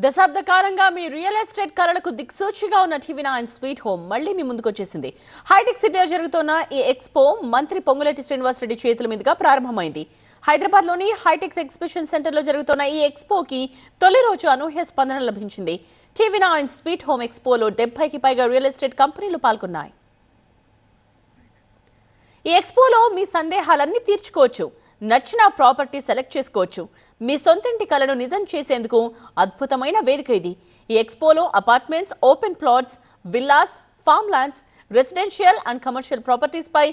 దశాబ్ద కాలంగా మీ real estate కళలకు దిక్సూచిగా ఉన్న టీవీ9 స్వీట్ హోమ్ మళ్ళీ మీ ముందుకు వచ్చేసింది. హైటెక్ సిటీలో జరుగుతున్న ఈ ఎక్స్పో మంత్రి పొంగులేటి శ్రీనివాసరెడ్డి చేతుల మీదుగా ప్రారంభమైంది. హైదరాబాద్లోని హైటెక్ ఎగ్జిబిషన్ సెంటర్లో జరుగుతున్న ఈ ఎక్స్పోకి తొలి రోజు అనూహ్య స్పందన లభించింది. టీవీ9 స్వీట్ హోమ్ ఎక్స్పోలో 70కి పైగా రియల్ ఎస్టేట్ కంపెనీలు పాల్గొన్నాయి. ఈ ఎక్స్పోలో మీ సందేహాలన్నీ తీర్చుకోవచ్చు, నచ్చిన ప్రాపర్టీ సెలెక్ట్ చేసుకోవచ్చు. మీ సొంతింటి కలను నిజం చేసేందుకు అద్భుతమైన వేదిక ఇది. ఈ ఎక్స్పోలో apartments, open plots, villas, farm lands, residential and commercial properties పై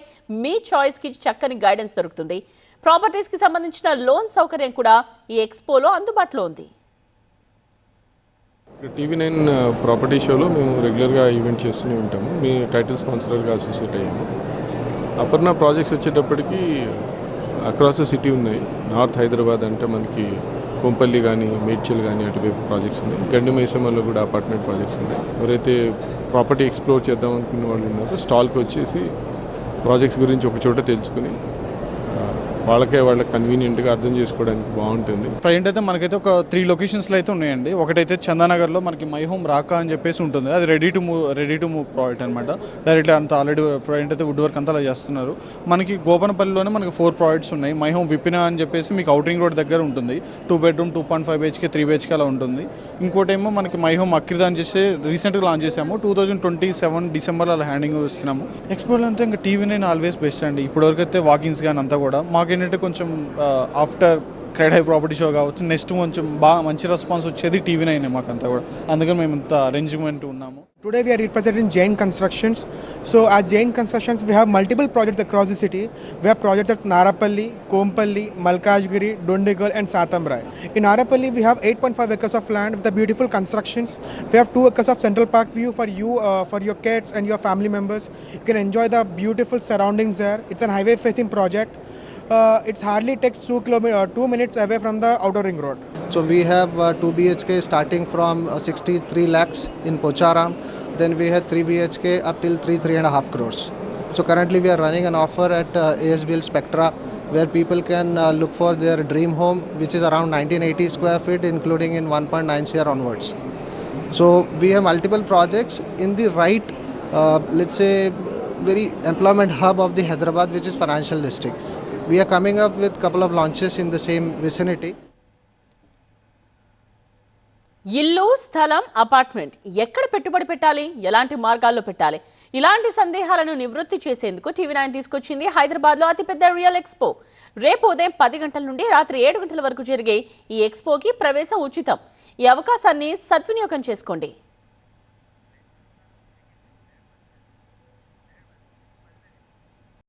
మీ చాయిస్ కి చక్కని గైడెన్స్ దొరుకుతుంది. ప్రాపర్టీస్ కి సంబంధించిన లోన్ సౌకర్యం కూడా ఈ ఎక్స్పోలో అందుబాటులో ఉంది. టీవీ9 ప్రాపర్టీ షోలో మేము రెగ్యులర్గా ఈవెంట్ చేస్తూనే ఉంటాము. మీ టైటిల్ స్పాన్సర్గా అసోసియేట్ అయ్యాము. అపర్ణ ప్రాజెక్ట్స్ వచ్చేటప్పటికి అక్రాస్ ద సిటీ ఉన్నాయి. నార్త్ హైదరాబాద్ అంటే మనకి కొంపల్లి కానీ, మేడ్చల్ కానీ అటువైపు ప్రాజెక్ట్స్ ఉన్నాయి. గండి మైసమ్మలో కూడా అపార్ట్మెంట్ ప్రాజెక్ట్స్ ఉన్నాయి. ఎవరైతే ప్రాపర్టీ ఎక్స్ప్లోర్ చేద్దాం అనుకున్న వాళ్ళు ఉన్నారో స్టాల్కి వచ్చేసి ప్రాజెక్ట్స్ గురించి ఒక చోట తెలుసుకుని వాళ్ళకి కన్వీనియంట్గా అర్థం చేసుకోవడానికి బాగుంటుంది. ప్రజెంట్ అయితే మనకైతే ఒక 3 లొకేషన్స్లో అయితే ఉన్నాయండి. ఒకటైతే చందానగర్లో మనకి మై హోమ్ రాకా అని చెప్పేసి ఉంటుంది. అది రెడీ టు మూవ్ ప్రాజెక్ట్ అనమాట. డైరెక్ట్లీ అంతా ఆల్రెడీ ప్రజెంట్ అయితే వుడ్ వర్క్ అంతా అలా చేస్తున్నారు. మనకి గోపనపల్లిలోనే మనకి 4 ప్రాజెక్ట్స్ ఉన్నాయి. మై హోమ్ విపినా అని చెప్పేసి మీకు అవుటింగ్ రోడ్ దగ్గర ఉంటుంది. 2 బెడ్రూమ్ 2.5 BHK 3 BHK అలా ఉంటుంది. ఇంకోటేమో మనకి మై హోమ్ అక్రిదా అని చేసి రీసెంట్గా లాంచ్ చేసాము. 2027 డిసెంబర్లో అలా హ్యాండింగ్ ఇస్తున్నాము. ఎక్స్పోర్ట్ అంతా ఇంకా టీవీ9 ఆల్వేస్ బెస్ట్ అండి. ఇప్పటివరకు అయితే వాకింగ్స్ కానీ అంతా కూడా ఏంటంటే కొంచెం after cred high property show కావచ్చు, నెక్స్ట్ కొంచెం బాగా మంచి రెస్పాన్స్ వచ్చేది టీవీ9 మాకంతా కూడా. అందుకని మేము ఇంత అరేంజ్మెంట్ ఉన్నాము. Today we are representing Jain Constructions. So as Jain Constructions, we have multiple projects across the city. We have projects at Narapalli, Kompalli, Malkajgiri, Dundigal and Satambrai. In Narapalli, we have 8.5 acres of land with the beautiful constructions. We have 2 acres of Central Park view for you, for your kids and your family members. You can enjoy the beautiful surroundings there. It's an highway facing project. It's hardly takes 2 minutes away from the outer ring road. So we have 2 BHK starting from 63 lakhs in Pocharam. Then we have 3 BHK up till 3.5 crores. So currently we are running an offer at ASBL Spectra where people can look for their dream home, which is around 1980 square feet, including in 1.9 CR onwards. So we have multiple projects in the right, let's say, very employment hub of the Hyderabad, which is financial district. We are coming up with couple of launches in the same vicinity. ఇల్లు, స్థలం, apartment ఎక్కడ పెట్టుబడి పెట్టాలి, ఎలాంటి మార్గాల్లో పెట్టాలి, ఇలాంటి సందేహాలను నివృత్తి చేసేందుకు టీవీ9 తీసుకొచ్చింది హైదరాబాద్లో అతిపెద్ద రియల్ ఎక్స్పో. రేపు ఉదయం 10 గంటల నుండి రాత్రి 7 గంటల వరకు జరిగే ఈ ఎక్స్పోకి ప్రవేశం ఉచితం. ఈ అవకాశాన్ని సద్వినియోగం చేసుకోండి.